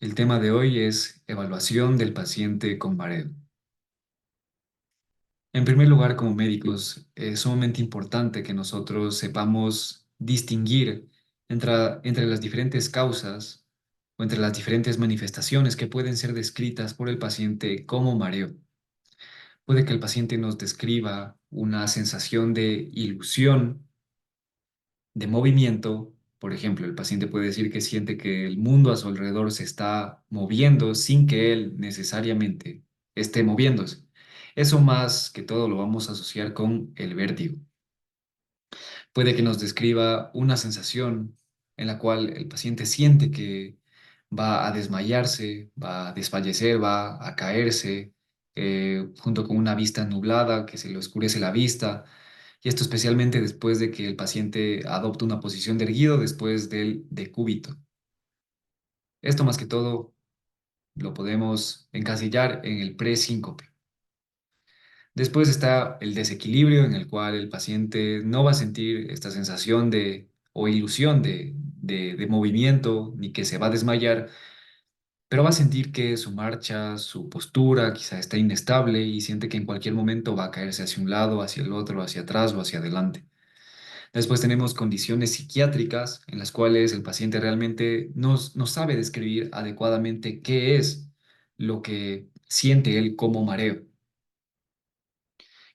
El tema de hoy es evaluación del paciente con mareo. En primer lugar, como médicos, es sumamente importante que nosotros sepamos distinguir entre las diferentes causas o entre las diferentes manifestaciones que pueden ser descritas por el paciente como mareo. Puede que el paciente nos describa una sensación de ilusión, de movimiento. Por ejemplo, el paciente puede decir que siente que el mundo a su alrededor se está moviendo sin que él necesariamente esté moviéndose. Eso más que todo lo vamos a asociar con el vértigo. Puede que nos describa una sensación en la cual el paciente siente que va a desmayarse, va a desfallecer, va a caerse, junto con una vista nublada, que se le oscurece la vista, y esto especialmente después de que el paciente adopta una posición de erguido después del decúbito. Esto más que todo lo podemos encasillar en el presíncope. Después está el desequilibrio en el cual el paciente no va a sentir esta sensación de o ilusión de movimiento ni que se va a desmayar, pero va a sentir que su marcha, su postura quizá está inestable y siente que en cualquier momento va a caerse hacia un lado, hacia el otro, hacia atrás o hacia adelante. Después tenemos condiciones psiquiátricas en las cuales el paciente realmente no sabe describir adecuadamente qué es lo que siente él como mareo.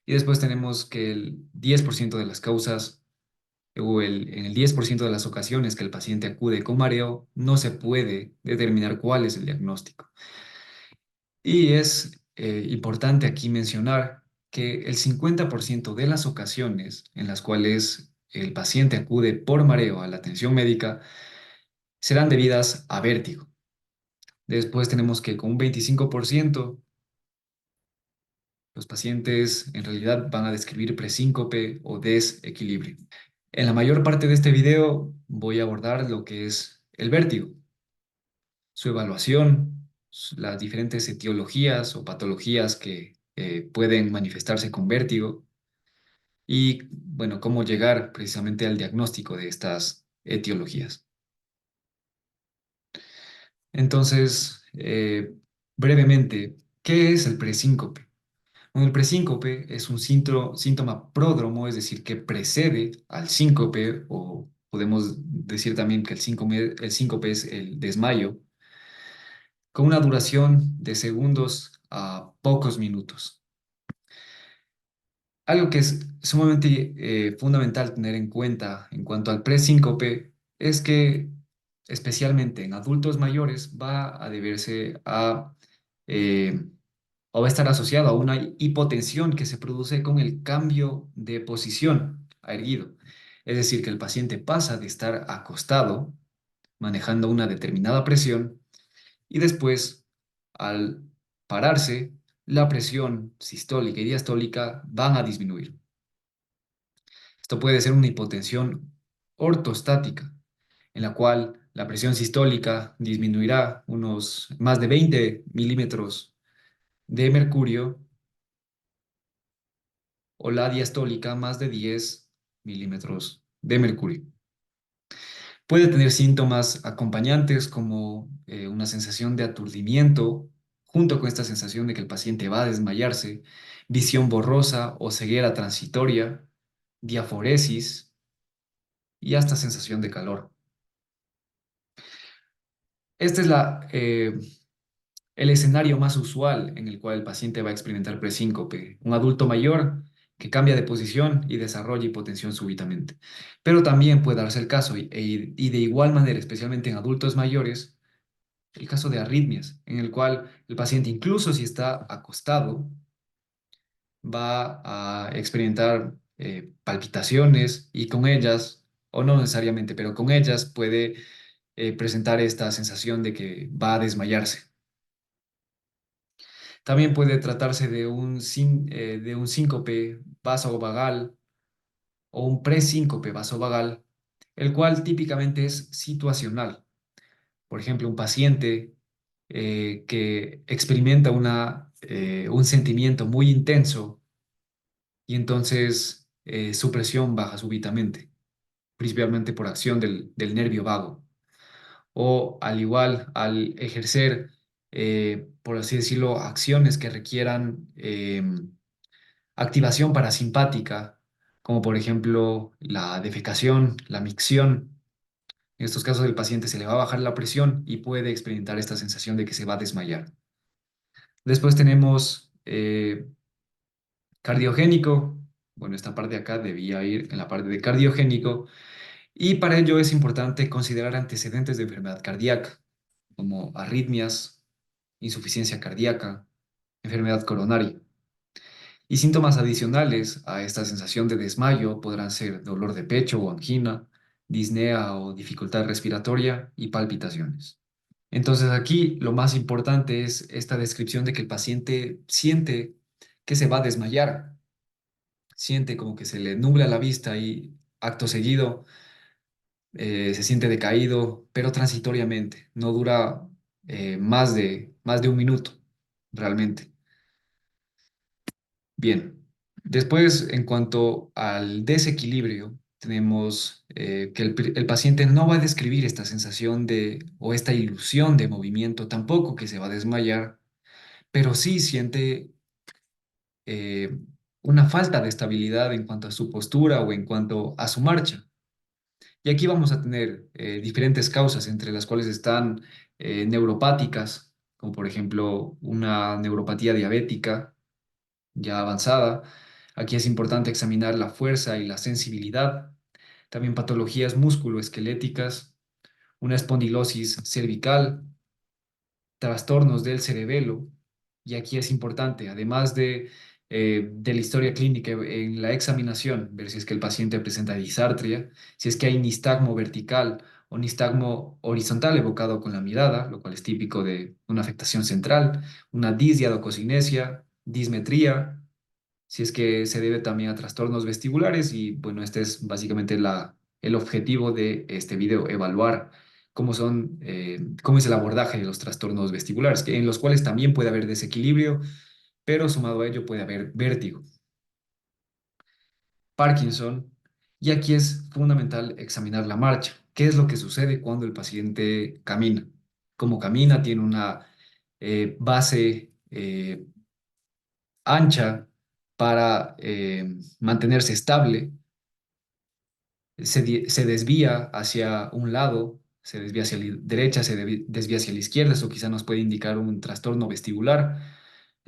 Y después tenemos que el 10% de las causas en el 10% de las ocasiones que el paciente acude con mareo, no se puede determinar cuál es el diagnóstico. Y es importante aquí mencionar que el 50% de las ocasiones en las cuales el paciente acude por mareo a la atención médica serán debidas a vértigo. Después tenemos que con un 25% los pacientes en realidad van a describir presíncope o desequilibrio. En la mayor parte de este video voy a abordar lo que es el vértigo, su evaluación, las diferentes etiologías o patologías que pueden manifestarse con vértigo y, bueno, cómo llegar precisamente al diagnóstico de estas etiologías. Entonces, brevemente, ¿qué es el presíncope? Bueno, el presíncope es un síntoma pródromo, es decir, que precede al síncope, o podemos decir también que el síncope es el desmayo, con una duración de segundos a pocos minutos. Algo que es sumamente fundamental tener en cuenta en cuanto al presíncope es que, especialmente en adultos mayores, va a deberse eh, o va a estar asociado a una hipotensión que se produce con el cambio de posición a erguido. Es decir, que el paciente pasa de estar acostado, manejando una determinada presión, y después, al pararse, la presión sistólica y diastólica van a disminuir. Esto puede ser una hipotensión ortostática, en la cual la presión sistólica disminuirá unos más de 20 milímetros de mercurio, o la diastólica más de 10 milímetros de mercurio. Puede tener síntomas acompañantes como una sensación de aturdimiento, junto con esta sensación de que el paciente va a desmayarse, visión borrosa o ceguera transitoria, diaforesis y hasta sensación de calor. Este es el escenario más usual en el cual el paciente va a experimentar presíncope, un adulto mayor que cambia de posición y desarrolla hipotensión súbitamente. Pero también puede darse el caso, y de igual manera, especialmente en adultos mayores, el caso de arritmias, en el cual el paciente, incluso si está acostado, va a experimentar palpitaciones y con ellas, o no necesariamente, pero con ellas puede presentar esta sensación de que va a desmayarse. También puede tratarse de un síncope vasovagal o un presíncope vasovagal, el cual típicamente es situacional. Por ejemplo, un paciente que experimenta un sentimiento muy intenso y entonces su presión baja súbitamente, principalmente por acción del nervio vago. o al igual al ejercer, por así decirlo, acciones que requieran activación parasimpática, como por ejemplo la defecación, la micción. En estos casos el paciente se le va a bajar la presión y puede experimentar esta sensación de que se va a desmayar. Después tenemos cardiogénico. Bueno, esta parte de acá debía ir en la parte de cardiogénico y para ello es importante considerar antecedentes de enfermedad cardíaca, como arritmias, insuficiencia cardíaca, enfermedad coronaria. Y síntomas adicionales a esta sensación de desmayo podrán ser dolor de pecho o angina, disnea o dificultad respiratoria y palpitaciones. Entonces aquí lo más importante es esta descripción de que el paciente siente que se va a desmayar, siente como que se le nubla la vista y acto seguido se siente decaído, pero transitoriamente, no dura más de un minuto realmente. Bien, después en cuanto al desequilibrio, tenemos que el paciente no va a describir esta sensación de o esta ilusión de movimiento, tampoco que se va a desmayar, pero sí siente eh, una falta de estabilidad en cuanto a su postura o en cuanto a su marcha. Y aquí vamos a tener diferentes causas, entre las cuales están neuropáticas, como por ejemplo una neuropatía diabética ya avanzada. Aquí es importante examinar la fuerza y la sensibilidad. También patologías musculoesqueléticas, una espondilosis cervical, trastornos del cerebelo. Y aquí es importante, además de la historia clínica en la examinación, ver si es que el paciente presenta disartria, si es que hay nistagmo vertical o nistagmo horizontal evocado con la mirada, lo cual es típico de una afectación central, una disdiadococinesia, dismetría, si es que se debe también a trastornos vestibulares y bueno, este es básicamente el objetivo de este video, evaluar cómo es el abordaje de los trastornos vestibulares, en los cuales también puede haber desequilibrio, pero sumado a ello puede haber vértigo, Parkinson, y aquí es fundamental examinar la marcha. ¿Qué es lo que sucede cuando el paciente camina? ¿Cómo camina? Tiene una base ancha para mantenerse estable, se desvía hacia un lado, se desvía hacia la derecha, desvía hacia la izquierda, eso quizá nos puede indicar un trastorno vestibular.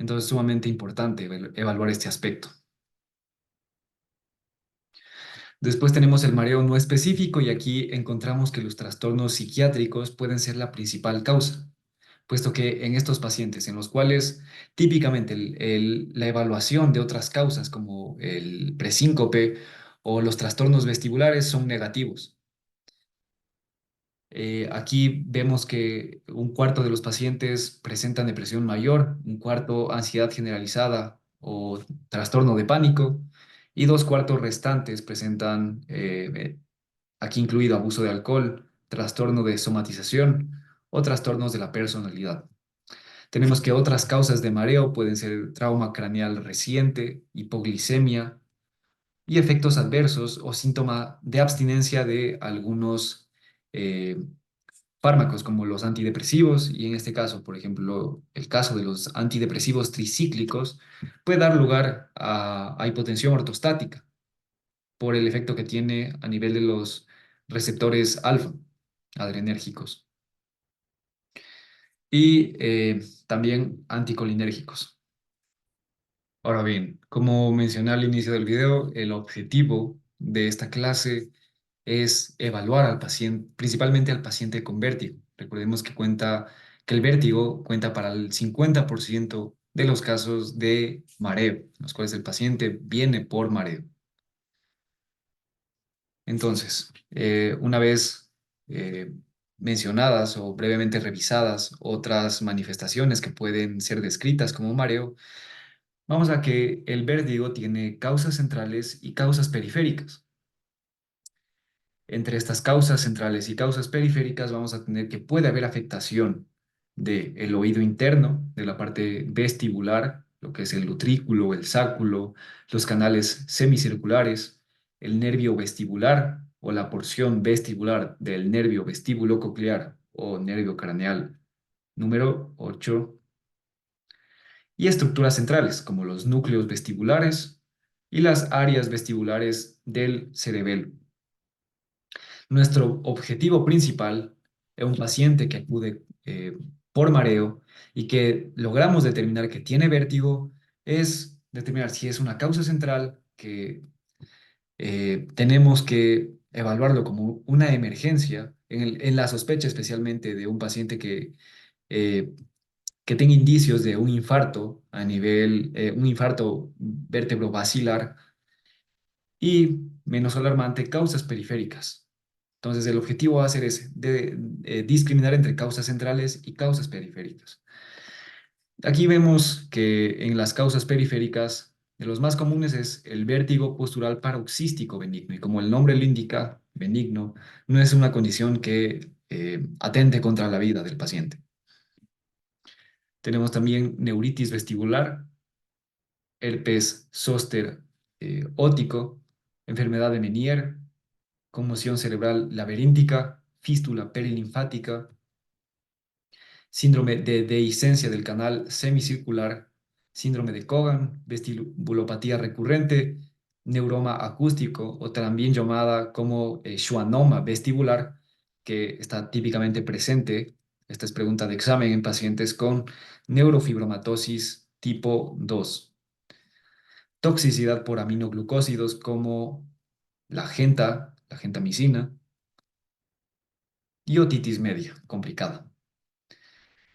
Entonces es sumamente importante evaluar este aspecto. Después tenemos el mareo no específico y aquí encontramos que los trastornos psiquiátricos pueden ser la principal causa, puesto que en estos pacientes en los cuales típicamente la evaluación de otras causas como el presíncope o los trastornos vestibulares son negativos. Aquí vemos que un cuarto de los pacientes presentan depresión mayor, un cuarto ansiedad generalizada o trastorno de pánico y dos cuartos restantes presentan, aquí incluido abuso de alcohol, trastorno de somatización o trastornos de la personalidad. Tenemos que otras causas de mareo pueden ser trauma craneal reciente, hipoglicemia y efectos adversos o síntoma de abstinencia de algunos fármacos como los antidepresivos y en este caso, por ejemplo, el caso de los antidepresivos tricíclicos puede dar lugar a hipotensión ortostática por el efecto que tiene a nivel de los receptores alfa adrenérgicos y también anticolinérgicos. Ahora bien, como mencioné al inicio del video, el objetivo de esta clase es evaluar al paciente, principalmente al paciente con vértigo. Recordemos que el vértigo cuenta para el 50% de los casos de mareo, en los cuales el paciente viene por mareo. Entonces, una vez eh, mencionadas o brevemente revisadas otras manifestaciones que pueden ser descritas como mareo, vamos a que el vértigo tiene causas centrales y causas periféricas. Entre estas causas centrales y causas periféricas vamos a tener que puede haber afectación del oído interno, de la parte vestibular, lo que es el utrículo, el sáculo, los canales semicirculares, el nervio vestibular o la porción vestibular del nervio vestíbulo coclear o nervio craneal. Número 8. Y estructuras centrales, como los núcleos vestibulares y las áreas vestibulares del cerebelo. Nuestro objetivo principal es un paciente que acude por mareo y que logramos determinar que tiene vértigo, es determinar si es una causa central que tenemos que evaluarlo como una emergencia en la sospecha especialmente de un paciente eh, que tenga indicios de un infarto a nivel, un infarto vértebro-basilar y, menos alarmante, causas periféricas. Entonces, el objetivo va a ser ese, de discriminar entre causas centrales y causas periféricas. Aquí vemos que en las causas periféricas, de los más comunes es el vértigo postural paroxístico benigno. Y como el nombre lo indica, benigno, no es una condición que atente contra la vida del paciente. Tenemos también neuritis vestibular, herpes zóster óptico, enfermedad de Meniere, conmoción cerebral laberíntica, fístula perilinfática, síndrome de dehiscencia del canal semicircular, síndrome de Cogan, vestibulopatía recurrente, neuroma acústico o también llamada como schwannoma vestibular, que está típicamente presente. Esta es pregunta de examen en pacientes con neurofibromatosis tipo 2. Toxicidad por aminoglucósidos como la gentamicina y otitis media, complicada.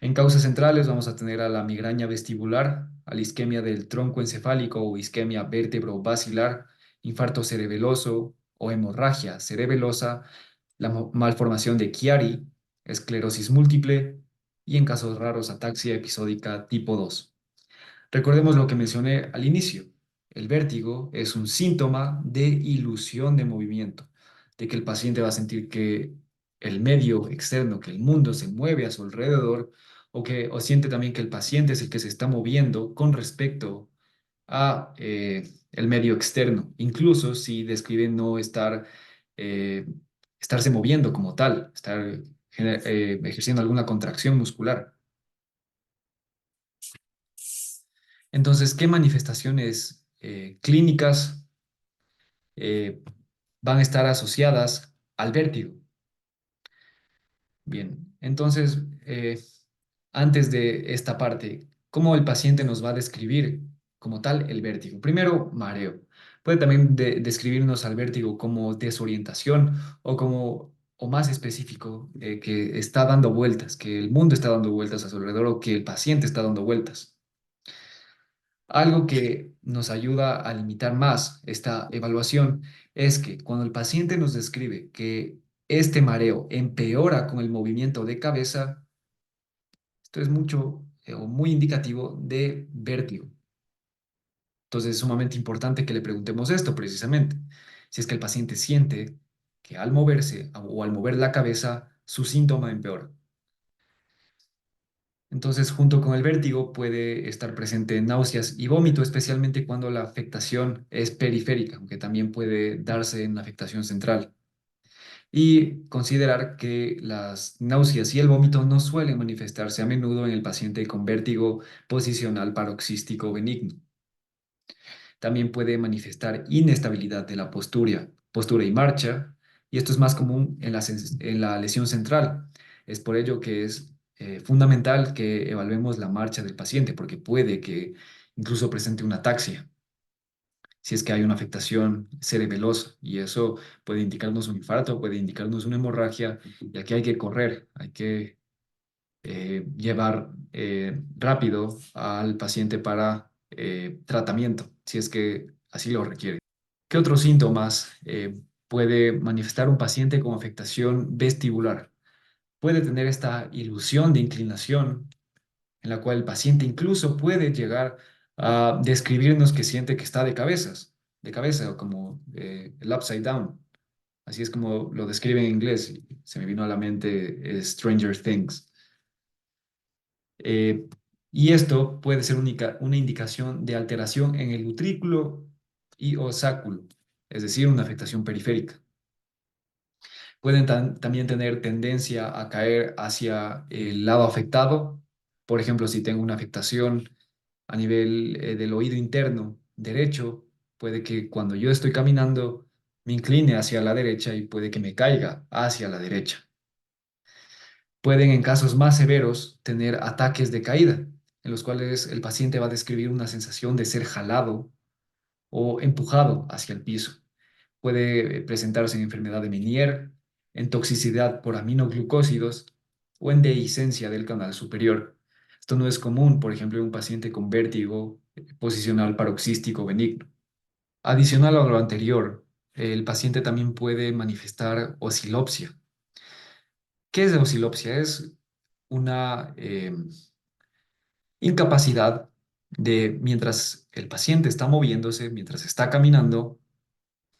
En causas centrales vamos a tener a la migraña vestibular, a la isquemia del tronco encefálico o isquemia vértebro-basilar, infarto cerebeloso o hemorragia cerebelosa, la malformación de Chiari, esclerosis múltiple y en casos raros ataxia episódica tipo 2. Recordemos lo que mencioné al inicio. El vértigo es un síntoma de ilusión de movimiento, de que el paciente va a sentir que el medio externo, que el mundo se mueve a su alrededor, o siente también que el paciente es el que se está moviendo con respecto a el medio externo, incluso si describen no eh, estarse moviendo como tal, estar ejerciendo alguna contracción muscular. Entonces, ¿qué manifestaciones clínicas eh, van a estar asociadas al vértigo? Bien, entonces, antes de esta parte, ¿cómo el paciente nos va a describir como tal el vértigo? Primero, mareo. Puede también describirnos al vértigo como desorientación o más específico, que está dando vueltas, que el mundo está dando vueltas a su alrededor o que el paciente está dando vueltas. Algo que nos ayuda a limitar más esta evaluación es que cuando el paciente nos describe que este mareo empeora con el movimiento de cabeza, esto es mucho o muy indicativo de vértigo. Entonces es sumamente importante que le preguntemos esto precisamente. Si es que el paciente siente que al moverse o al mover la cabeza, su síntoma empeora. Entonces, junto con el vértigo puede estar presente náuseas y vómito, especialmente cuando la afectación es periférica, aunque también puede darse en la afectación central. Y considerar que las náuseas y el vómito no suelen manifestarse a menudo en el paciente con vértigo posicional paroxístico benigno. También puede manifestar inestabilidad de la postura y marcha, y esto es más común en la lesión central. Es por ello que es fundamental que evaluemos la marcha del paciente, porque puede que incluso presente una ataxia, si es que hay una afectación cerebelosa, y eso puede indicarnos un infarto, puede indicarnos una hemorragia, y aquí hay que correr, hay que llevar rápido al paciente para tratamiento, si es que así lo requiere. ¿Qué otros síntomas puede manifestar un paciente con afectación vestibular? Puede tener esta ilusión de inclinación en la cual el paciente incluso puede llegar a describirnos que siente que está de cabeza o como el upside down. Así es como lo describe en inglés. Se me vino a la mente Stranger Things. Eh, y esto puede ser una indicación de alteración en el utrículo y ossáculo, es decir, una afectación periférica. Pueden también tener tendencia a caer hacia el lado afectado. Por ejemplo, si tengo una afectación a nivel del oído interno derecho, puede que cuando yo estoy caminando me incline hacia la derecha y puede que me caiga hacia la derecha. Pueden en casos más severos tener ataques de caída, en los cuales el paciente va a describir una sensación de ser jalado o empujado hacia el piso. Puede presentarse en enfermedad de Meniere, en toxicidad por aminoglucósidos o en dehiscencia del canal superior. Esto no es común, por ejemplo, en un paciente con vértigo posicional paroxístico benigno. Adicional a lo anterior, el paciente también puede manifestar osilopsia. ¿Qué es osilopsia? Es una incapacidad de, mientras el paciente está moviéndose, mientras está caminando,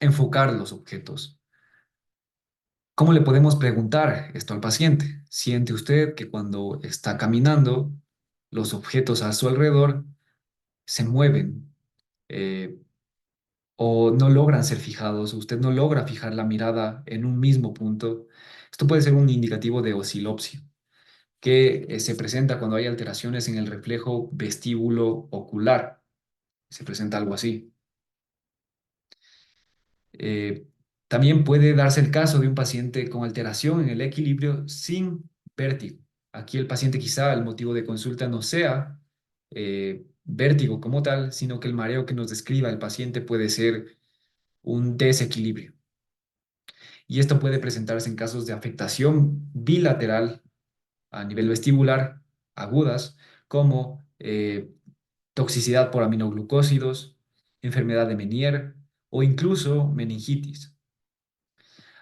enfocar los objetos. ¿Cómo le podemos preguntar esto al paciente? ¿Siente usted que cuando está caminando, los objetos a su alrededor se mueven eh, o no logran ser fijados? ¿Usted no logra fijar la mirada en un mismo punto? Esto puede ser un indicativo de osilopsia, que se presenta cuando hay alteraciones en el reflejo vestíbulo ocular. Se presenta algo así. Eh, También puede darse el caso de un paciente con alteración en el equilibrio sin vértigo. Aquí el paciente quizá el motivo de consulta no sea vértigo como tal, sino que el mareo que nos describa el paciente puede ser un desequilibrio. Y esto puede presentarse en casos de afectación bilateral a nivel vestibular agudas, como toxicidad por aminoglucósidos, enfermedad de Meniere o incluso meningitis.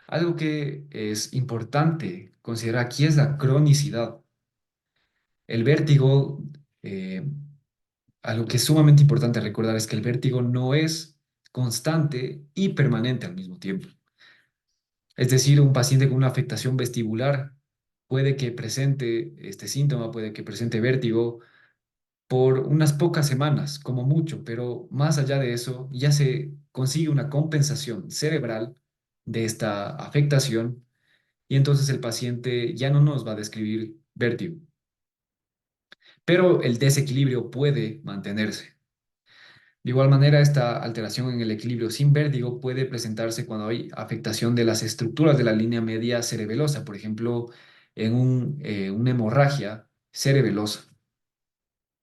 Algo que es importante considerar aquí es la cronicidad. El vértigo, eh, algo que es sumamente importante recordar es que el vértigo no es constante y permanente al mismo tiempo. Es decir, un paciente con una afectación vestibular puede que presente este síntoma, puede que presente vértigo por unas pocas semanas, como mucho, pero más allá de eso, ya se consigue una compensación cerebral de esta afectación y entonces el paciente ya no nos va a describir vértigo, pero el desequilibrio puede mantenerse. De igual manera, esta alteración en el equilibrio sin vértigo puede presentarse cuando hay afectación de las estructuras de la línea media cerebelosa, por ejemplo, en una hemorragia cerebelosa.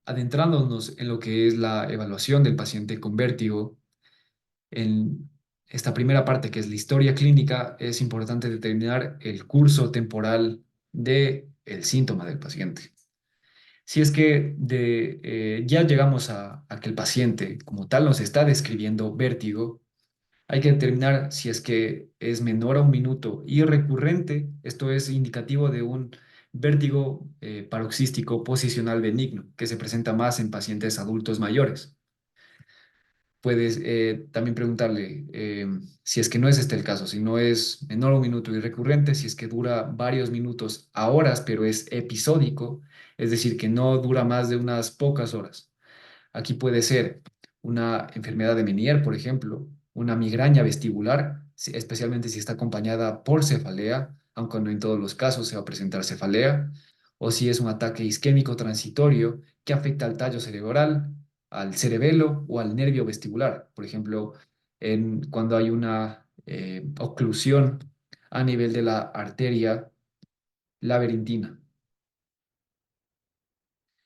Adentrándonos en lo que es la evaluación del paciente con vértigo, en esta primera parte, que es la historia clínica, es importante determinar el curso temporal del síntoma del paciente. Si es que ya llegamos a que el paciente como tal nos está describiendo vértigo, hay que determinar si es que es menor a un minuto y recurrente. Esto es indicativo de un vértigo paroxístico posicional benigno, que se presenta más en pacientes adultos mayores. Puedes también preguntarle si es que no es este el caso, si no es menor a un minuto y recurrente, si es que dura varios minutos a horas, pero es episódico, es decir, que no dura más de unas pocas horas. Aquí puede ser una enfermedad de Meniere, por ejemplo, una migraña vestibular, especialmente si está acompañada por cefalea, aunque no en todos los casos se va a presentar cefalea, o si es un ataque isquémico transitorio que afecta al tallo cerebral, al cerebelo o al nervio vestibular. Por ejemplo, cuando hay una oclusión a nivel de la arteria laberintina,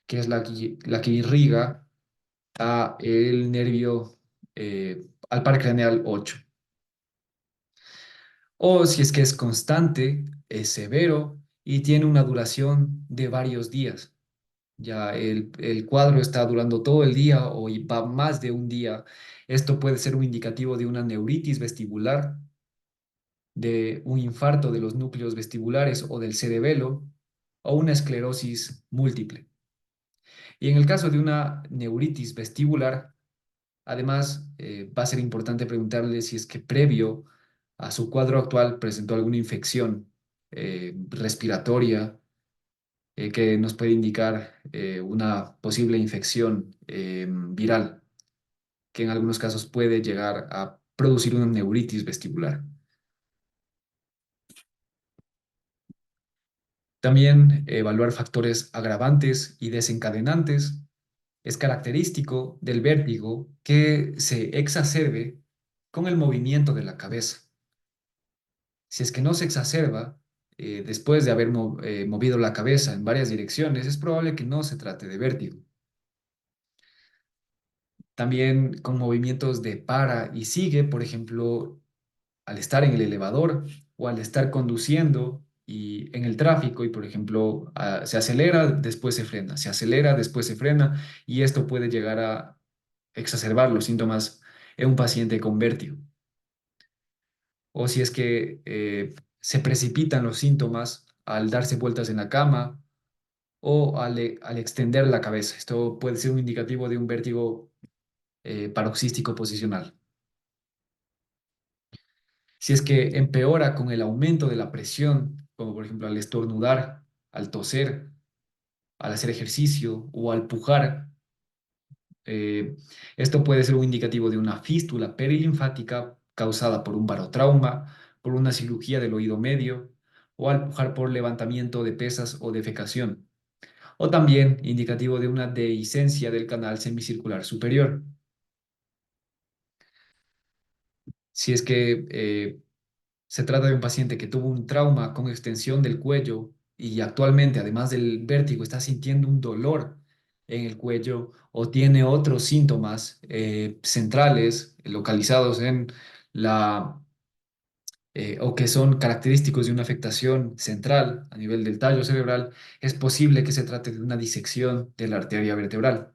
que es la que irriga a el nervio, al par craneal 8. O si es que es constante, es severo y tiene una duración de varios días. Ya el cuadro está durando todo el día o va más de un día. Esto puede ser un indicativo de una neuritis vestibular, de un infarto de los núcleos vestibulares o del cerebelo o una esclerosis múltiple. Y en el caso de una neuritis vestibular, además, va a ser importante preguntarle si es que previo a su cuadro actual presentó alguna infección respiratoria que nos puede indicar una posible infección viral, que en algunos casos puede llegar a producir una neuritis vestibular. También evaluar factores agravantes y desencadenantes. Es característico del vértigo que se exacerbe con el movimiento de la cabeza. Si es que no se exacerba después de haber movido la cabeza en varias direcciones, es probable que no se trate de vértigo. También con movimientos de para y sigue, por ejemplo, al estar en el elevador o al estar conduciendo y en el tráfico y, por ejemplo, se acelera, después se frena, se acelera, después se frena y esto puede llegar a exacerbar los síntomas en un paciente con vértigo. O si es que se precipitan los síntomas al darse vueltas en la cama o al extender la cabeza. Esto puede ser un indicativo de un vértigo paroxístico posicional. Si es que empeora con el aumento de la presión, como por ejemplo al estornudar, al toser, al hacer ejercicio o al pujar, eh, esto puede ser un indicativo de una fístula perilinfática causada por un barotrauma, por una cirugía del oído medio o al pujar por levantamiento de pesas o defecación. O también indicativo de una dehiscencia del canal semicircular superior. Si es que se trata de un paciente que tuvo un trauma con extensión del cuello y actualmente, además del vértigo, está sintiendo un dolor en el cuello o tiene otros síntomas centrales localizados en la o que son característicos de una afectación central a nivel del tallo cerebral, es posible que se trate de una disección de la arteria vertebral.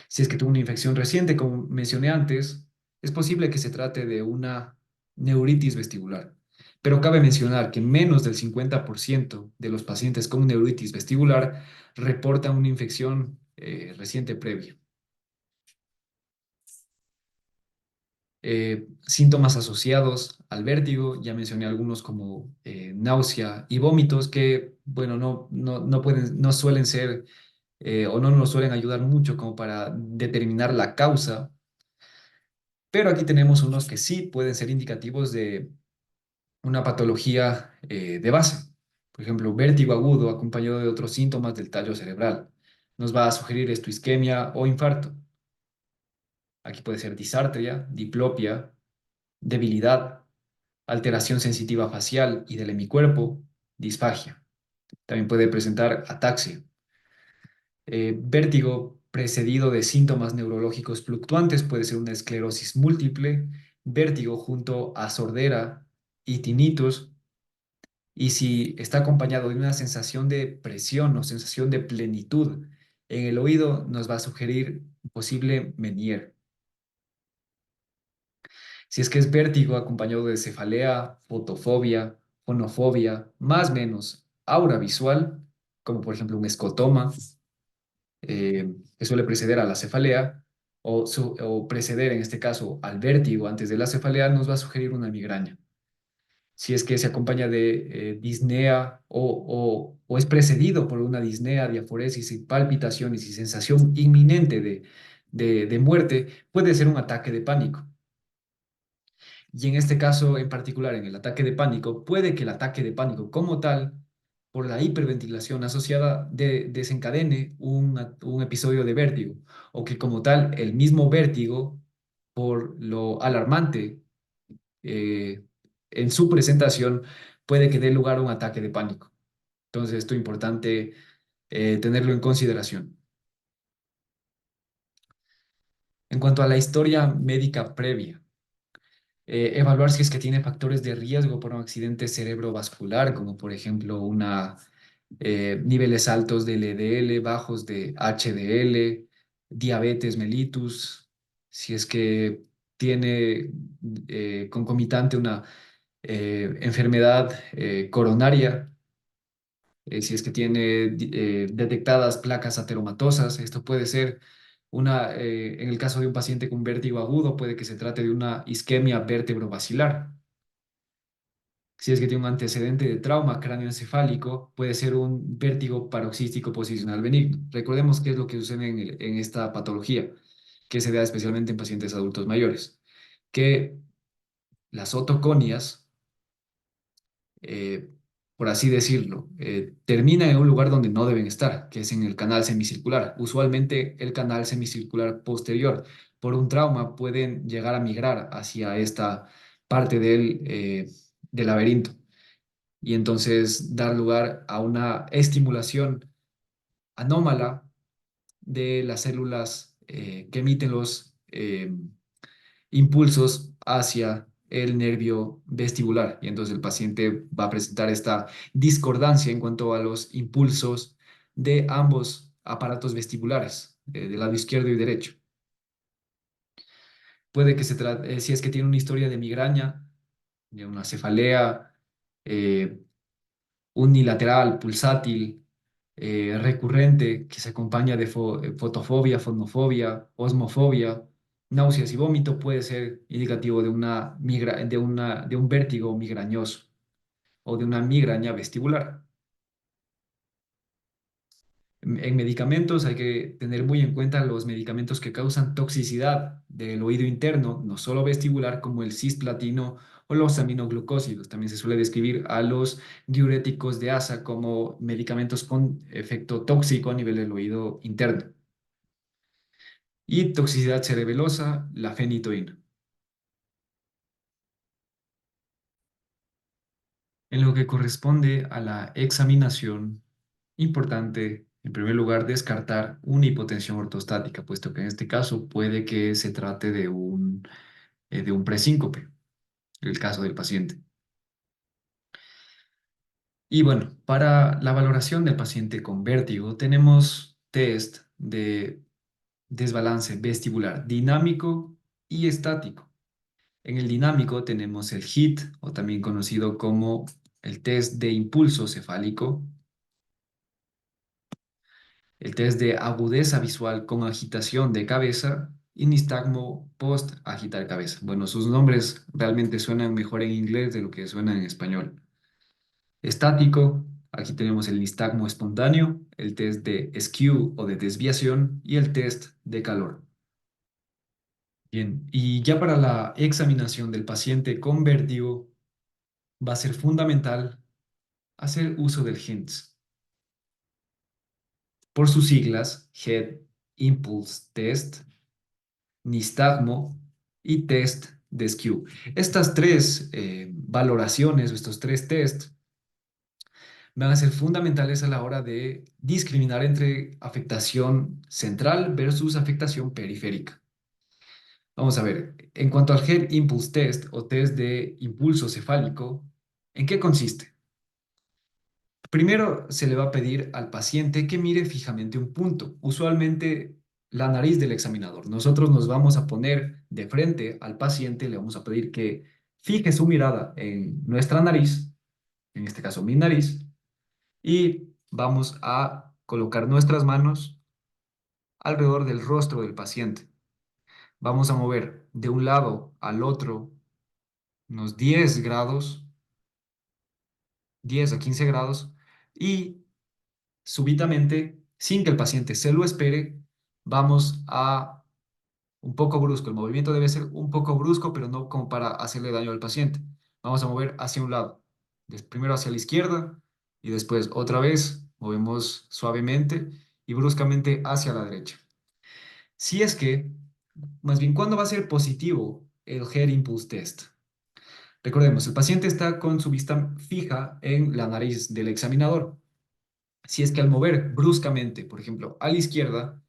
Si es que tuvo una infección reciente, como mencioné antes, es posible que se trate de una neuritis vestibular. Pero cabe mencionar que menos del 50% de los pacientes con neuritis vestibular reportan una infección reciente previa. Síntomas asociados al vértigo, ya mencioné algunos como náusea y vómitos que, bueno, no pueden, no suelen ser o no nos suelen ayudar mucho como para determinar la causa. Pero aquí tenemos unos que sí pueden ser indicativos de una patología de base. Por ejemplo, vértigo agudo acompañado de otros síntomas del tallo cerebral. Nos va a sugerir esto isquemia o infarto. Aquí puede ser disartria, diplopia, debilidad, alteración sensitiva facial y del hemicuerpo, disfagia. También puede presentar ataxia. Vértigo precedido de síntomas neurológicos fluctuantes puede ser una esclerosis múltiple, vértigo junto a sordera y tinnitus, y si está acompañado de una sensación de presión o sensación de plenitud en el oído, nos va a sugerir un posible Meniere. Si es que es vértigo acompañado de cefalea, fotofobia, fonofobia, más o menos aura visual, como por ejemplo un escotoma, que suele preceder a la cefalea, o preceder en este caso al vértigo antes de la cefalea, nos va a sugerir una migraña. Si es que se acompaña de disnea o es precedido por una disnea, diaforesis y palpitaciones y sensación inminente de muerte, puede ser un ataque de pánico. Y en este caso en particular, en el ataque de pánico, puede que el ataque de pánico como tal, por la hiperventilación asociada, desencadene un episodio de vértigo, o que como tal el mismo vértigo, por lo alarmante eh, en su presentación, puede que dé lugar a un ataque de pánico. Entonces, esto es importante tenerlo en consideración. En cuanto a la historia médica previa, evaluar si es que tiene factores de riesgo por un accidente cerebrovascular, como por ejemplo niveles altos de LDL, bajos de HDL, diabetes mellitus, si es que tiene concomitante una enfermedad coronaria, si es que tiene detectadas placas ateromatosas. Esto puede ser en el caso de un paciente con vértigo agudo, puede que se trate de una isquemia vértebrovascular. Si es que tiene un antecedente de trauma cráneoencefálico, puede ser un vértigo paroxístico posicional benigno. Recordemos qué es lo que sucede en esta patología, que se da especialmente en pacientes adultos mayores, que las otoconias por así decirlo, termina en un lugar donde no deben estar, que es en el canal semicircular. Usualmente el canal semicircular posterior, por un trauma, pueden llegar a migrar hacia esta parte del laberinto y entonces dar lugar a una estimulación anómala de las células que emiten los impulsos hacia el nervio vestibular. Y entonces el paciente va a presentar esta discordancia en cuanto a los impulsos de ambos aparatos vestibulares, del lado izquierdo y derecho. Puede que se trate, si es que tiene una historia de migraña, de una cefalea eh, unilateral, pulsátil, recurrente, que se acompaña de fotofobia, fonofobia, osmofobia, náuseas y vómito, puede ser indicativo de de un vértigo migrañoso o de una migraña vestibular. En medicamentos hay que tener muy en cuenta los medicamentos que causan toxicidad del oído interno, no solo vestibular, como el cisplatino o los aminoglucósidos. También se suele describir a los diuréticos de asa como medicamentos con efecto tóxico a nivel del oído interno. Y toxicidad cerebelosa, la fenitoína. En lo que corresponde a la examinación, importante, en primer lugar, descartar una hipotensión ortostática, puesto que en este caso puede que se trate de un presíncope, el caso del paciente. Y bueno, para la valoración del paciente con vértigo, tenemos test de desbalance vestibular dinámico y estático. En el dinámico tenemos el HIT, o también conocido como el test de impulso cefálico, el test de agudeza visual con agitación de cabeza y nistagmo post agitar cabeza. Bueno, sus nombres realmente suenan mejor en inglés de lo que suenan en español. Estático, aquí tenemos el nistagmo espontáneo, el test de skew o de desviación y el test de calor. Bien, y ya para la examinación del paciente con vértigo va a ser fundamental hacer uso del HINTS. Por sus siglas, Head Impulse Test, nistagmo y test de skew. Estas tres valoraciones o estos tres tests van a ser fundamentales a la hora de discriminar entre afectación central versus afectación periférica. Vamos a ver, en cuanto al Head Impulse Test o test de impulso cefálico, ¿en qué consiste? Primero se le va a pedir al paciente que mire fijamente un punto, usualmente la nariz del examinador. Nosotros nos vamos a poner de frente al paciente, le vamos a pedir que fije su mirada en nuestra nariz, en este caso mi nariz, y vamos a colocar nuestras manos alrededor del rostro del paciente. Vamos a mover de un lado al otro unos 10 grados, 10 a 15 grados, y súbitamente, sin que el paciente se lo espere, vamos a un poco brusco. El movimiento debe ser un poco brusco, pero no como para hacerle daño al paciente. Vamos a mover hacia un lado, primero hacia la izquierda y después otra vez movemos suavemente y bruscamente hacia la derecha. Si es que, más bien, ¿cuándo va a ser positivo el Head Impulse Test? Recordemos, el paciente está con su vista fija en la nariz del examinador. Si es que al mover bruscamente, por ejemplo, a la izquierda,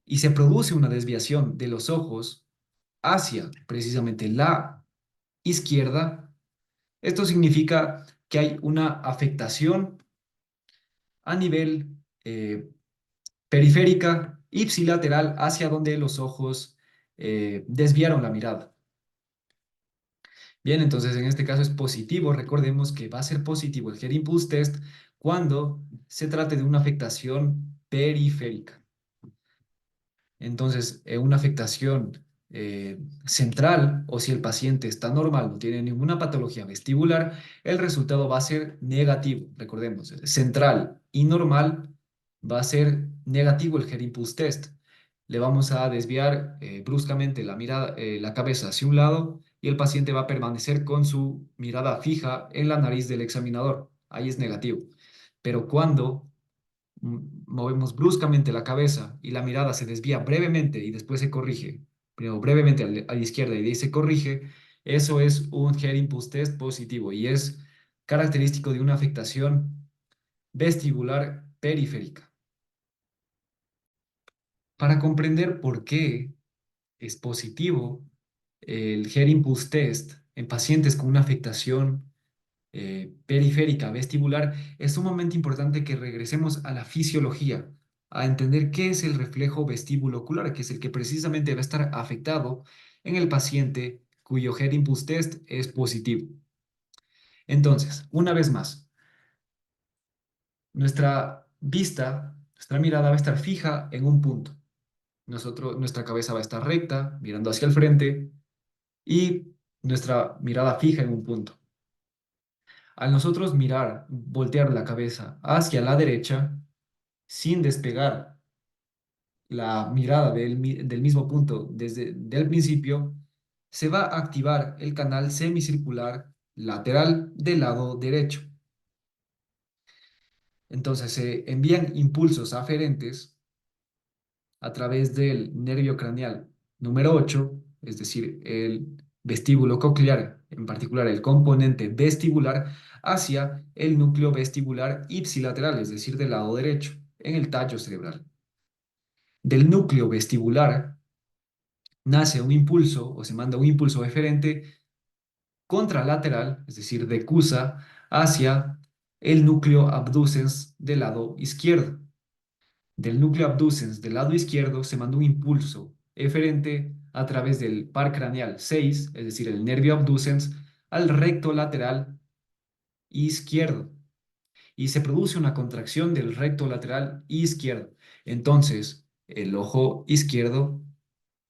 y se produce una desviación de los ojos hacia precisamente la izquierda, esto significa que hay una afectación a nivel periférica ipsilateral hacia donde los ojos desviaron la mirada. Bien, entonces en este caso es positivo. Recordemos que va a ser positivo el Head Impulse Test cuando se trate de una afectación periférica. Entonces, una afectación central o si el paciente está normal, no tiene ninguna patología vestibular, el resultado va a ser negativo. Recordemos, central y normal va a ser negativo el Head Impulse Test. Le vamos a desviar bruscamente la mirada, la cabeza hacia un lado y el paciente va a permanecer con su mirada fija en la nariz del examinador. ahí es negativo. Pero cuando movemos bruscamente la cabeza y la mirada se desvía brevemente y después se corrige, primero brevemente a la izquierda y de ahí se corrige, eso es un Head Impulse Test positivo y es característico de una afectación vestibular periférica. Para comprender por qué es positivo el Head Impulse Test en pacientes con una afectación periférica vestibular, es sumamente importante que regresemos a la fisiología, a entender qué es el reflejo vestíbulo ocular, que es el que precisamente va a estar afectado en el paciente cuyo Head Impulse Test es positivo. Entonces, una vez más, nuestra mirada va a estar fija en un punto. Nuestra cabeza va a estar recta, mirando hacia el frente, y nuestra mirada fija en un punto. Al nosotros mirar, voltear la cabeza hacia la derecha, sin despegar la mirada del mismo punto desde el principio, se va a activar el canal semicircular lateral del lado derecho. Entonces se envían impulsos aferentes a través del nervio craneal número 8, es decir, el vestíbulo coclear, en particular el componente vestibular, hacia el núcleo vestibular ipsilateral, es decir, del lado derecho, en el tallo cerebral. Del núcleo vestibular nace un impulso o se manda un impulso eferente contralateral, es decir, decusa, hacia el núcleo abducens del lado izquierdo. Del núcleo abducens del lado izquierdo se manda un impulso eferente a través del par craneal 6, es decir, el nervio abducens, al recto lateral izquierdo. Y se produce una contracción del recto lateral izquierdo. Entonces, el ojo izquierdo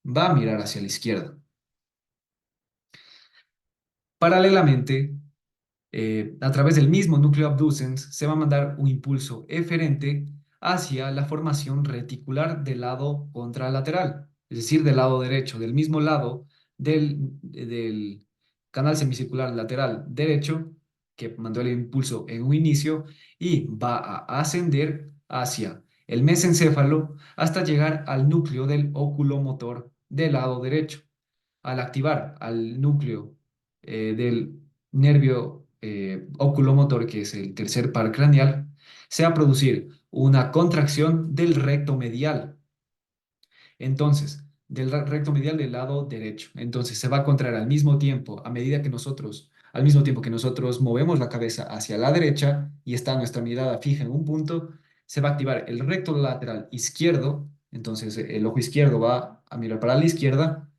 va a mirar hacia la izquierda. Paralelamente, a través del mismo núcleo abducens se va a mandar un impulso eferente hacia la formación reticular del lado contralateral, es decir, del lado derecho, del mismo lado del canal semicircular lateral derecho que mandó el impulso en un inicio y va a ascender hacia el mesencéfalo hasta llegar al núcleo del oculomotor del lado derecho. Al activar al núcleo del nervio oculomotor, que es el tercer par craneal, se va a producir una contracción del recto medial. Entonces, del recto medial del lado derecho. Entonces, se va a contraer al mismo tiempo, al mismo tiempo que nosotros movemos la cabeza hacia la derecha y está nuestra mirada fija en un punto, se va a activar el recto lateral izquierdo. Entonces, el ojo izquierdo va a mirar para la izquierda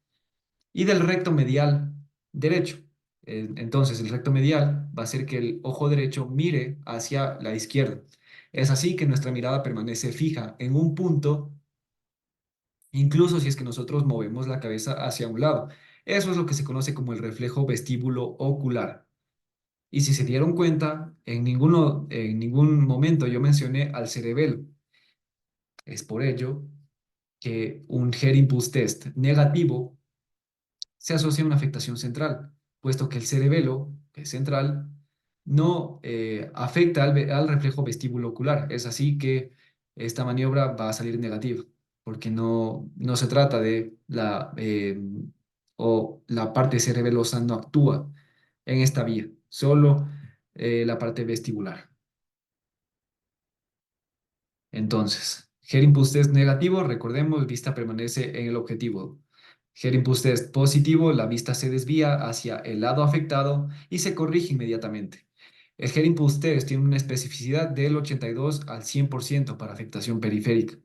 y del recto medial derecho. Entonces, el recto medial va a hacer que el ojo derecho mire hacia la izquierda. Es así que nuestra mirada permanece fija en un punto, incluso si es que nosotros movemos la cabeza hacia un lado. Eso es lo que se conoce como el reflejo vestíbulo ocular. Y si se dieron cuenta, en ningún momento yo mencioné al cerebelo. Es por ello que un Head Impulse Test negativo se asocia a una afectación central, puesto que el cerebelo, que es central, no afecta al reflejo vestíbulo ocular. Es así que esta maniobra va a salir negativa, porque no se trata de o la parte cerebelosa no actúa en esta vía, solo la parte vestibular. Entonces, Head Impulse Test negativo, recordemos, vista permanece en el objetivo. Head Impulse Test positivo, la vista se desvía hacia el lado afectado y se corrige inmediatamente. El Head Impulse Test tiene una especificidad del 82 al 100% para afectación periférica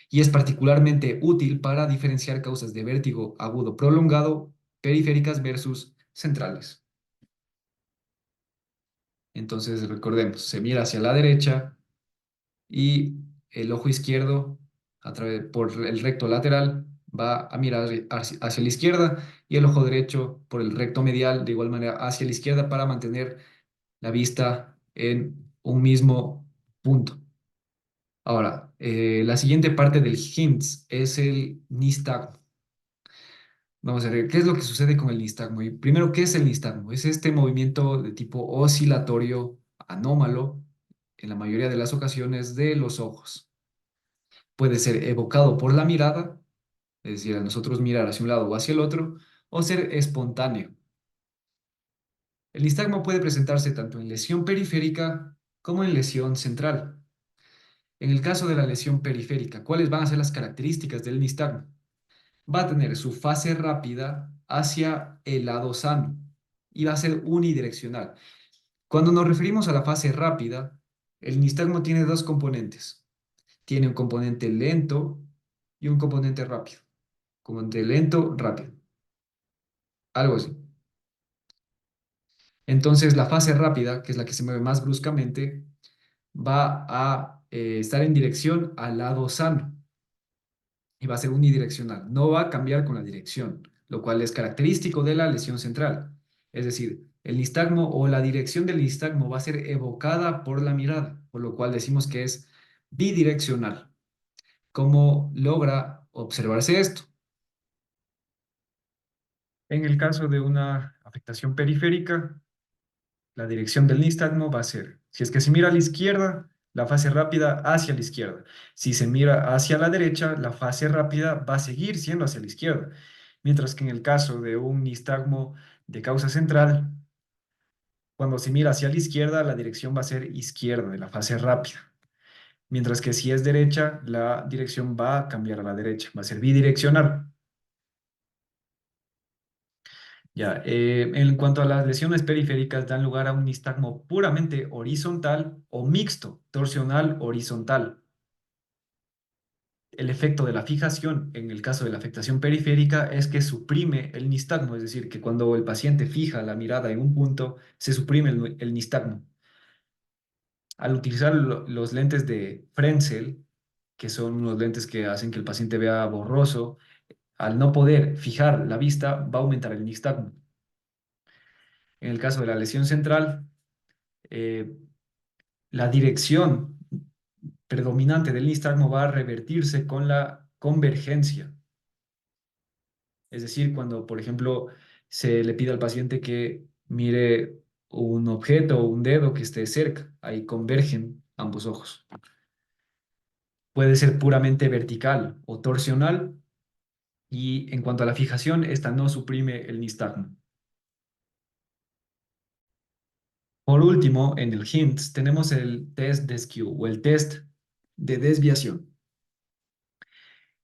y es particularmente útil para diferenciar causas de vértigo agudo prolongado periféricas versus centrales. Entonces, recordemos, se mira hacia la derecha y el ojo izquierdo, por el recto lateral, va a mirar hacia la izquierda y el ojo derecho por el recto medial, de igual manera, hacia la izquierda para mantener la vista en un mismo punto. Ahora, la siguiente parte del HIMSS es el nistagmo. Vamos a ver, ¿qué es lo que sucede con el nistagmo? Y primero, ¿qué es el nistagmo? Es este movimiento de tipo oscilatorio anómalo, en la mayoría de las ocasiones, de los ojos. Puede ser evocado por la mirada, es decir, a nosotros mirar hacia un lado o hacia el otro, o ser espontáneo. El nistagmo puede presentarse tanto en lesión periférica como en lesión central. En el caso de la lesión periférica, ¿cuáles van a ser las características del nistagmo? Va a tener su fase rápida hacia el lado sano y va a ser unidireccional. Cuando nos referimos a la fase rápida, el nistagmo tiene dos componentes. Tiene un componente lento y un componente rápido. Componente lento, rápido. Algo así. Entonces, la fase rápida, que es la que se mueve más bruscamente, va a estar en dirección al lado sano y va a ser unidireccional. No va a cambiar con la dirección, lo cual es característico de la lesión central. Es decir, el nistagmo o la dirección del nistagmo va a ser evocada por la mirada, por lo cual decimos que es bidireccional. ¿Cómo logra observarse esto? En el caso de una afectación periférica, la dirección del nistagmo va a ser, si es que se mira a la izquierda, la fase rápida hacia la izquierda. Si se mira hacia la derecha, la fase rápida va a seguir siendo hacia la izquierda. Mientras que en el caso de un nistagmo de causa central, cuando se mira hacia la izquierda, la dirección va a ser izquierda de la fase rápida. Mientras que si es derecha, la dirección va a cambiar a la derecha, va a ser bidireccional. Ya, en cuanto a las lesiones periféricas, dan lugar a un nistagmo puramente horizontal o mixto, torsional horizontal. El efecto de la fijación en el caso de la afectación periférica es que suprime el nistagmo, es decir, que cuando el paciente fija la mirada en un punto, se suprime el nistagmo. Al utilizar los lentes de Frenzel, que son unos lentes que hacen que el paciente vea borroso, al no poder fijar la vista, va a aumentar el nistagmo. En el caso de la lesión central, eh, la dirección predominante del nistagmo va a revertirse con la convergencia. Es decir, cuando, por ejemplo, se le pide al paciente que mire un objeto o un dedo que esté cerca, ahí convergen ambos ojos. Puede ser puramente vertical o torsional y en cuanto a la fijación, esta no suprime el nistagmo. Por último, en el HINTS tenemos el test de skew o el test de desviación.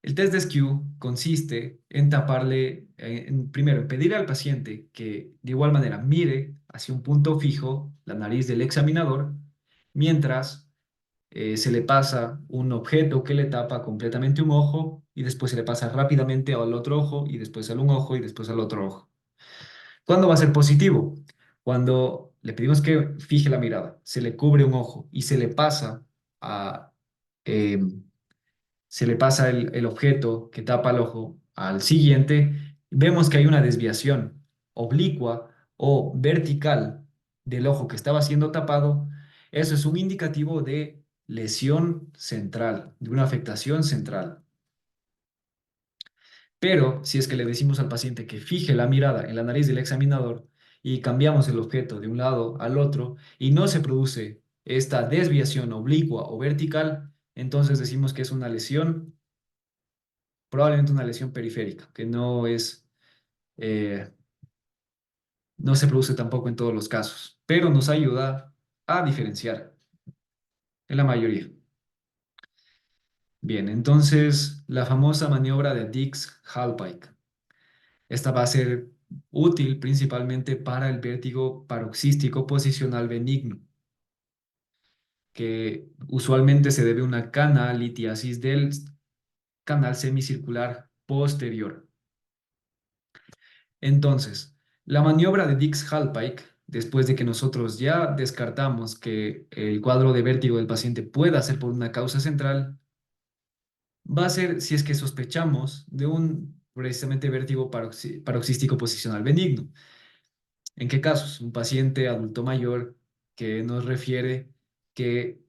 El test de skew consiste en taparle, primero, en pedirle al paciente que de igual manera mire hacia un punto fijo la nariz del examinador, mientras se le pasa un objeto que le tapa completamente un ojo y después se le pasa rápidamente al otro ojo y después al un ojo y después al otro ojo. ¿Cuándo va a ser positivo? Cuando le pedimos que fije la mirada, se le cubre un ojo y a... em, se le pasa el objeto que tapa el ojo al siguiente, vemos que hay una desviación oblicua o vertical del ojo que estaba siendo tapado. Eso es un indicativo de lesión central, de una afectación central. Pero si es que le decimos al paciente que fije la mirada en la nariz del examinador y cambiamos el objeto de un lado al otro y no se produce esta desviación oblicua o vertical, entonces decimos que es una lesión, probablemente una lesión periférica, que eh, no se produce tampoco en todos los casos, pero nos ayuda a diferenciar en la mayoría. Bien, entonces la famosa maniobra de Dix-Hallpike. Esta va a ser útil principalmente para el vértigo paroxístico posicional benigno, que usualmente se debe a una canalitiasis del canal semicircular posterior. Entonces, la maniobra de Dix-Hallpike, después de que nosotros ya descartamos que el cuadro de vértigo del paciente pueda ser por una causa central, va a ser si es que sospechamos de un precisamente vértigo paroxístico posicional benigno. ¿En qué casos? Un paciente adulto mayor que nos refiere que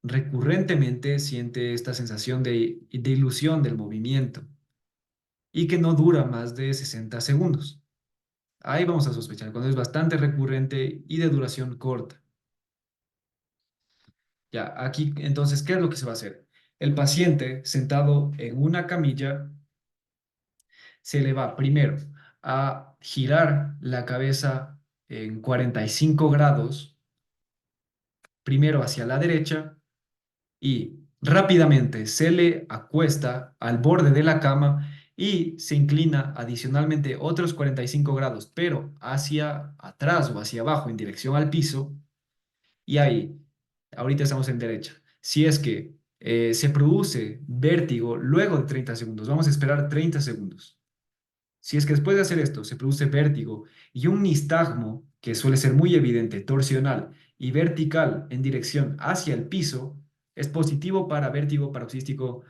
recurrentemente siente esta sensación de ilusión del movimiento y que no dura más de 60 segundos. Ahí vamos a sospechar cuando es bastante recurrente y de duración corta. Ya, aquí entonces, ¿qué es lo que se va a hacer? El paciente sentado en una camilla se le va primero a girar la cabeza en 45 grados, primero hacia la derecha y rápidamente se le acuesta al borde de la cama y se inclina adicionalmente otros 45 grados, pero hacia atrás o hacia abajo en dirección al piso. Y ahí, ahorita estamos en derecha. Si es que se produce vértigo luego de 30 segundos, vamos a esperar 30 segundos. Si es que después de hacer esto se produce vértigo y un nistagmo, que suele ser muy evidente, torsional y vertical en dirección hacia el piso, es positivo para vértigo paroxístico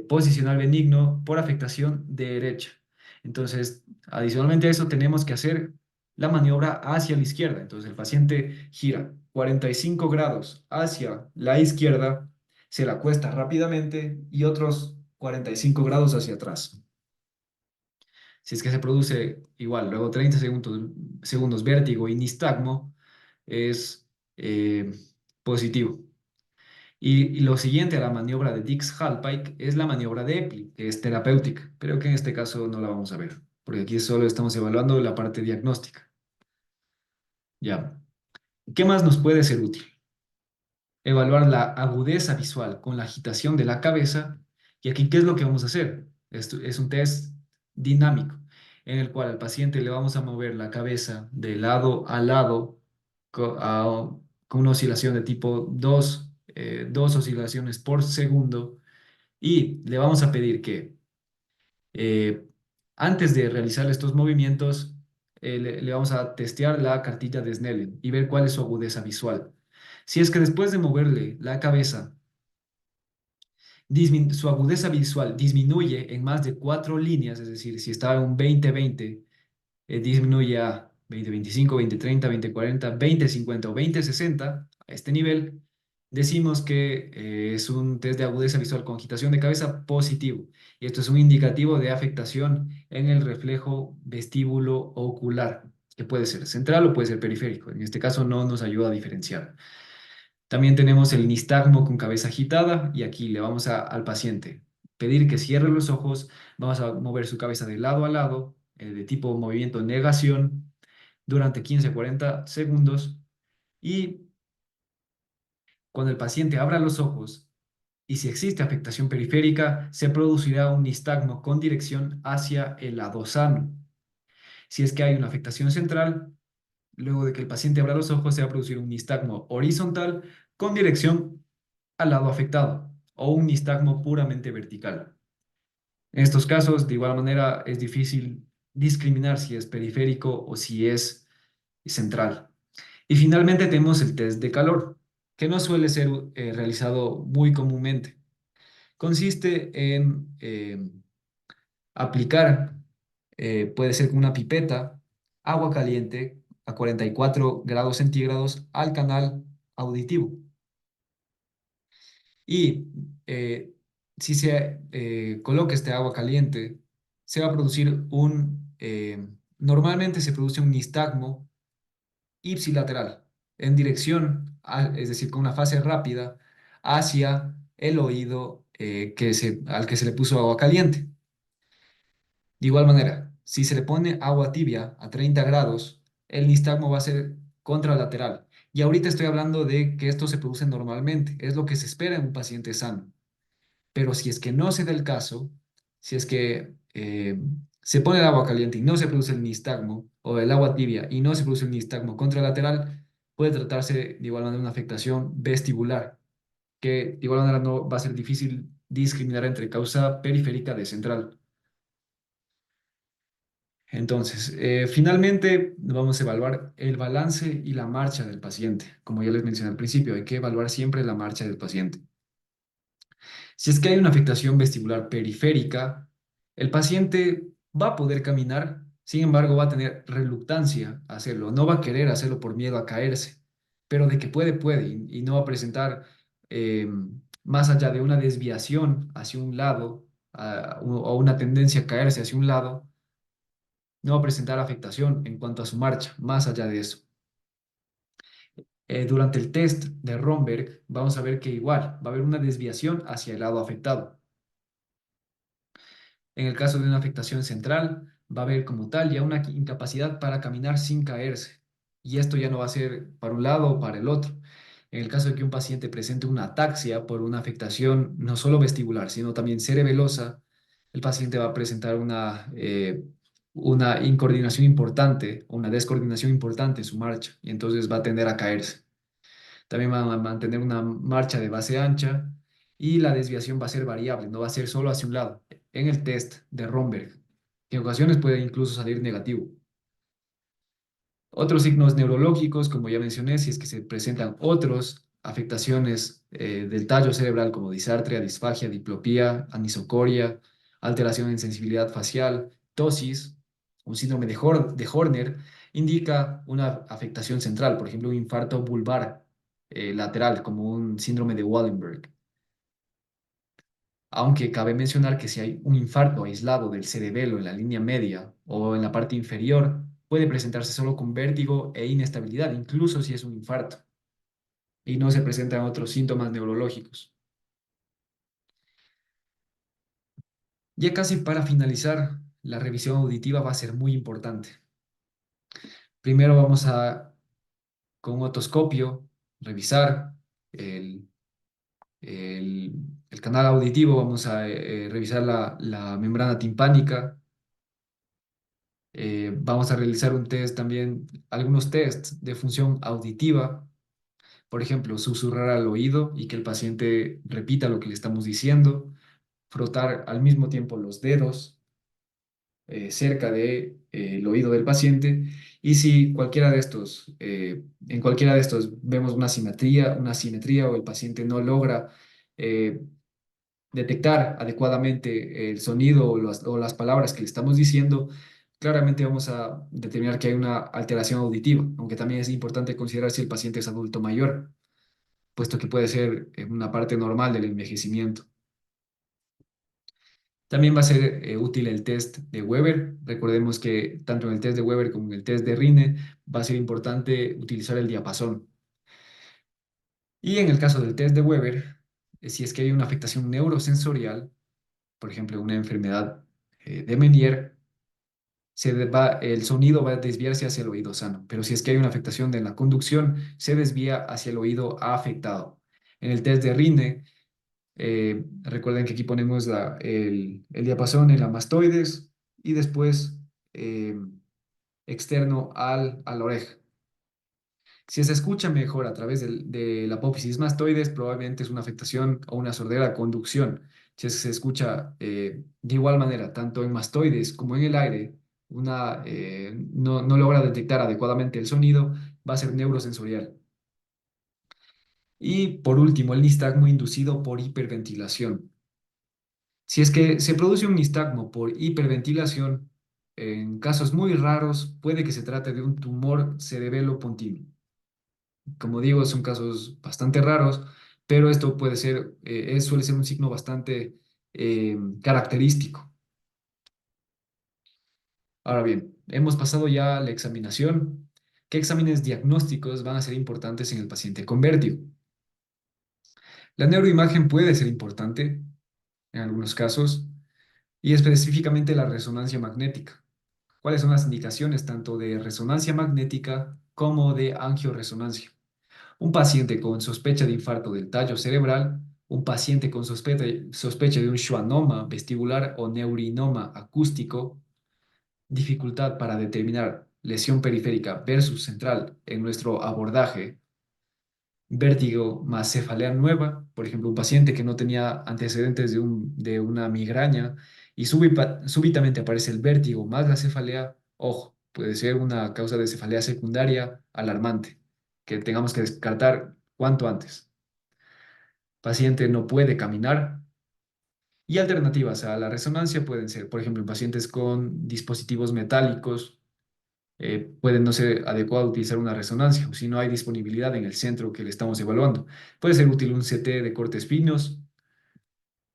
posicional benigno por afectación derecha. Entonces, adicionalmente a eso, tenemos que hacer la maniobra hacia la izquierda. Entonces, el paciente gira 45 grados hacia la izquierda, se la acuesta rápidamente y otros 45 grados hacia atrás. Si es que se produce igual, luego 30 segundos vértigo y nistagmo, es eh, positivo. Y lo siguiente a la maniobra de Dix-Hallpike es la maniobra de Epley, que es terapéutica, pero que en este caso no la vamos a ver, porque aquí solo estamos evaluando la parte diagnóstica. Ya. ¿Qué más nos puede ser útil? Evaluar la agudeza visual con la agitación de la cabeza. Y aquí, ¿qué es lo que vamos a hacer? Esto es un test dinámico en el cual al paciente le vamos a mover la cabeza de lado a lado con una oscilación de tipo 2, 2 oscilaciones por segundo. Y le vamos a pedir que eh, antes de realizar estos movimientos, le vamos a testear la cartilla de Snellen y ver cuál es su agudeza visual. Si es que después de moverle la cabeza, su agudeza visual disminuye en más de 4 líneas, es decir, si estaba en un 20-20, disminuye a 20-25, 20-30, 20-40, 20-50 o 20-60, a este nivel, decimos que es un test de agudeza visual con agitación de cabeza positivo. Y esto es un indicativo de afectación en el reflejo vestíbulo ocular, que puede ser central o puede ser periférico. En este caso no nos ayuda a diferenciar. También tenemos el nistagmo con cabeza agitada y aquí le vamos al paciente pedir que cierre los ojos, vamos a mover su cabeza de lado a lado, de tipo movimiento negación, durante 15-40 segundos y cuando el paciente abra los ojos y si existe afectación periférica, se producirá un nistagmo con dirección hacia el lado sano. Si es que hay una afectación central, luego de que el paciente abra los ojos, se va a producir un nistagmo horizontal con dirección al lado afectado o un nistagmo puramente vertical. En estos casos, de igual manera, es difícil discriminar si es periférico o si es central. Y finalmente tenemos el test de calor, que no suele ser realizado muy comúnmente. Consiste en aplicar, puede ser con una pipeta, agua caliente a 44 grados centígrados al canal auditivo. Y si se coloca este agua caliente, se va a producir normalmente se produce un nistagmo ipsilateral en dirección, es decir, con una fase rápida hacia el oído al que se le puso agua caliente. De igual manera, si se le pone agua tibia a 30 grados, el nistagmo va a ser contralateral. Y ahorita estoy hablando de que esto se produce normalmente, es lo que se espera en un paciente sano. Pero si es que no se da el caso, si es que se pone el agua caliente y no se produce el nistagmo, o el agua tibia y no se produce el nistagmo contralateral, puede tratarse de igual manera de una afectación vestibular, que de igual manera no va a ser difícil discriminar entre causa periférica de central. Entonces, finalmente vamos a evaluar el balance y la marcha del paciente. Como ya les mencioné al principio, hay que evaluar siempre la marcha del paciente. Si es que hay una afectación vestibular periférica, el paciente va a poder caminar, sin embargo va a tener reluctancia a hacerlo, no va a querer hacerlo por miedo a caerse, pero de que puede, puede, y no va a presentar eh, más allá de una desviación hacia un lado o una tendencia a caerse hacia un lado, no va a presentar afectación en cuanto a su marcha, más allá de eso. Durante el test de Romberg vamos a ver que igual va a haber una desviación hacia el lado afectado. En el caso de una afectación central, va a haber como tal ya una incapacidad para caminar sin caerse. Y esto ya no va a ser para un lado o para el otro. En el caso de que un paciente presente una ataxia por una afectación no solo vestibular, sino también cerebelosa, el paciente va a presentar una incoordinación importante o una descoordinación importante en su marcha y entonces va a tender a caerse. También van a mantener una marcha de base ancha y la desviación va a ser variable, no va a ser solo hacia un lado. En el test de Romberg, que en ocasiones puede incluso salir negativo. Otros signos neurológicos, como ya mencioné, si es que se presentan otras afectaciones del tallo cerebral como disartria, disfagia, diplopía, anisocoria, alteración en sensibilidad facial, tosis, un síndrome de Horner, indica una afectación central, por ejemplo, un infarto vulvar lateral, como un síndrome de Wallenberg. Aunque cabe mencionar que si hay un infarto aislado del cerebelo en la línea media o en la parte inferior, puede presentarse solo con vértigo e inestabilidad, incluso si es un infarto, y no se presentan otros síntomas neurológicos. Ya casi para finalizar, la revisión auditiva va a ser muy importante. Primero vamos a, con un otoscopio, revisar el, el- el canal auditivo, vamos a revisar la membrana timpánica. Vamos a realizar un test también, algunos tests de función auditiva, por ejemplo, susurrar al oído y que el paciente repita lo que le estamos diciendo, frotar al mismo tiempo los dedos cerca de, el oído del paciente y si cualquiera de estos, en cualquiera de estos vemos una simetría o el paciente no logra eh, detectar adecuadamente el sonido o las palabras que le estamos diciendo, claramente vamos a determinar que hay una alteración auditiva, aunque también es importante considerar si el paciente es adulto mayor, puesto que puede ser una parte normal del envejecimiento. También va a ser útil el test de Weber. Recordemos que tanto en el test de Weber como en el test de Rine va a ser importante utilizar el diapasón. Y en el caso del test de Weber, si es que hay una afectación neurosensorial, por ejemplo, una enfermedad de Meniere, el sonido va a desviarse hacia el oído sano, pero si es que hay una afectación de la conducción, se desvía hacia el oído afectado. En el test de Rine, recuerden que aquí ponemos el diapasón en la mastoides y después eh, externo a la oreja. Si se escucha mejor a través de la apófisis mastoides, probablemente es una afectación o una sordera conducción. Si es que se escucha de igual manera, tanto en mastoides como en el aire, no logra detectar adecuadamente el sonido, va a ser neurosensorial. Y por último, el nistagmo inducido por hiperventilación. Si es que se produce un nistagmo por hiperventilación, en casos muy raros puede que se trate de un tumor cerebelo-pontino. Como digo, son casos bastante raros, pero esto suele ser un signo bastante característico. Ahora bien, hemos pasado ya a la examinación. ¿Qué exámenes diagnósticos van a ser importantes en el paciente con vértigo? La neuroimagen puede ser importante en algunos casos y específicamente la resonancia magnética. ¿Cuáles son las indicaciones tanto de resonancia magnética como de angioresonancia? Un paciente con sospecha de infarto del tallo cerebral, un paciente con sospecha de un schwannoma vestibular o neurinoma acústico, dificultad para determinar lesión periférica versus central en nuestro abordaje, vértigo más cefalea nueva, por ejemplo, un paciente que no tenía antecedentes de una migraña y súbitamente aparece el vértigo más la cefalea, ojo, puede ser una causa de cefalea secundaria alarmante, que tengamos que descartar cuanto antes. Paciente no puede caminar. Y alternativas a la resonancia pueden ser, por ejemplo, en pacientes con dispositivos metálicos, puede no ser adecuado utilizar una resonancia o si no hay disponibilidad en el centro que le estamos evaluando. Puede ser útil un CT de cortes finos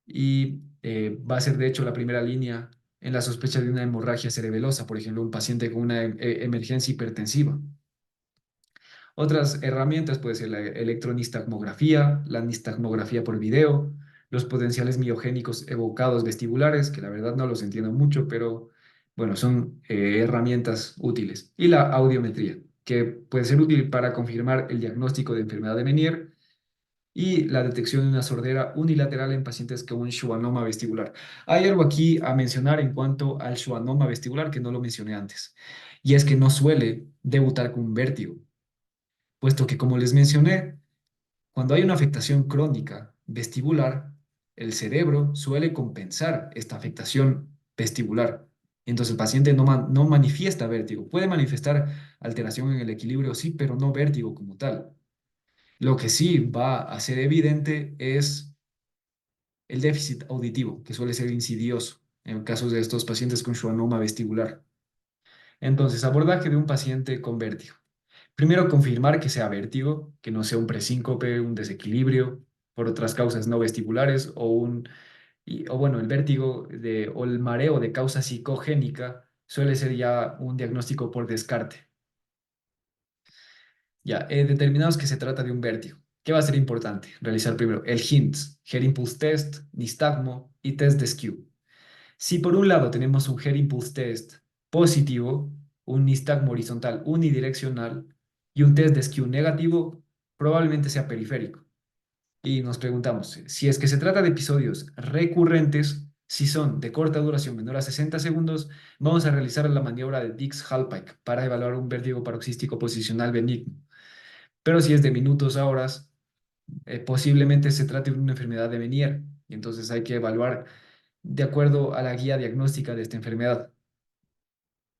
y va a ser de hecho la primera línea en la sospecha de una hemorragia cerebelosa, por ejemplo, un paciente con una emergencia hipertensiva. Otras herramientas puede ser la electronistagmografía, la nistagmografía por video, los potenciales miogénicos evocados vestibulares, que la verdad no los entiendo mucho, pero bueno, son herramientas útiles. Y la audiometría, que puede ser útil para confirmar el diagnóstico de enfermedad de Meniere y la detección de una sordera unilateral en pacientes con un schwannoma vestibular. Hay algo aquí a mencionar en cuanto al schwannoma vestibular que no lo mencioné antes, y es que no suele debutar con un vértigo, puesto que, como les mencioné, cuando hay una afectación crónica vestibular, el cerebro suele compensar esta afectación vestibular. Entonces el paciente no manifiesta vértigo. Puede manifestar alteración en el equilibrio, sí, pero no vértigo como tal. Lo que sí va a ser evidente es el déficit auditivo, que suele ser insidioso en casos de estos pacientes con schwannoma vestibular. Entonces, abordaje de un paciente con vértigo. Primero, confirmar que sea vértigo, que no sea un presíncope, un desequilibrio por otras causas no vestibulares o bueno, el vértigo o el mareo de causa psicogénica suele ser ya un diagnóstico por descarte. Ya, determinados que se trata de un vértigo. ¿Qué va a ser importante? Realizar primero el HINTS, Head Impulse Test, nistagmo y test de skew. Si por un lado tenemos un Head Impulse Test positivo, un nistagmo horizontal unidireccional y un test de skew negativo, probablemente sea periférico. Y nos preguntamos, si es que se trata de episodios recurrentes, si son de corta duración menor a 60 segundos, vamos a realizar la maniobra de Dix-Hallpike para evaluar un vértigo paroxístico posicional benigno. Pero si es de minutos a horas, posiblemente se trate de una enfermedad de Meniere y entonces hay que evaluar de acuerdo a la guía diagnóstica de esta enfermedad.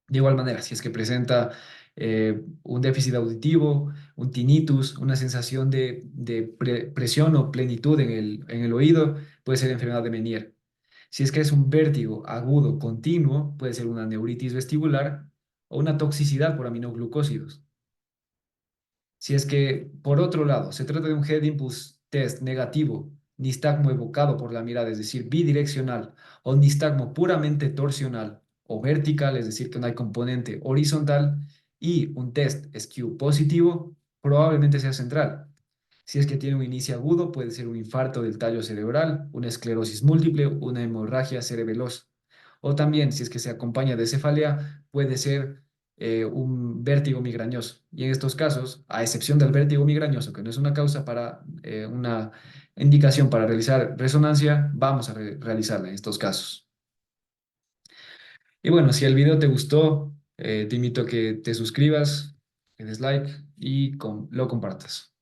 De igual manera, si es que presenta un déficit auditivo, un tinnitus, una sensación de presión o plenitud en el oído, puede ser enfermedad de Meniere. Si es que es un vértigo agudo continuo, puede ser una neuritis vestibular o una toxicidad por aminoglucósidos. Si es que, por otro lado, se trata de un Head Impulse Test negativo, nistagmo evocado por la mirada, es decir, bidireccional, o nistagmo puramente torsional o vertical, es decir, que no hay componente horizontal, y un test skew positivo, probablemente sea central. Si es que tiene un inicio agudo, puede ser un infarto del tallo cerebral, una esclerosis múltiple, una hemorragia cerebelosa. O también, si es que se acompaña de cefalea, puede ser un vértigo migrañoso. Y en estos casos, a excepción del vértigo migrañoso, que no es una causa para una indicación para realizar resonancia, vamos a realizarla en estos casos. Y bueno, si el video te gustó, te invito a que te suscribas, que des like y lo compartas.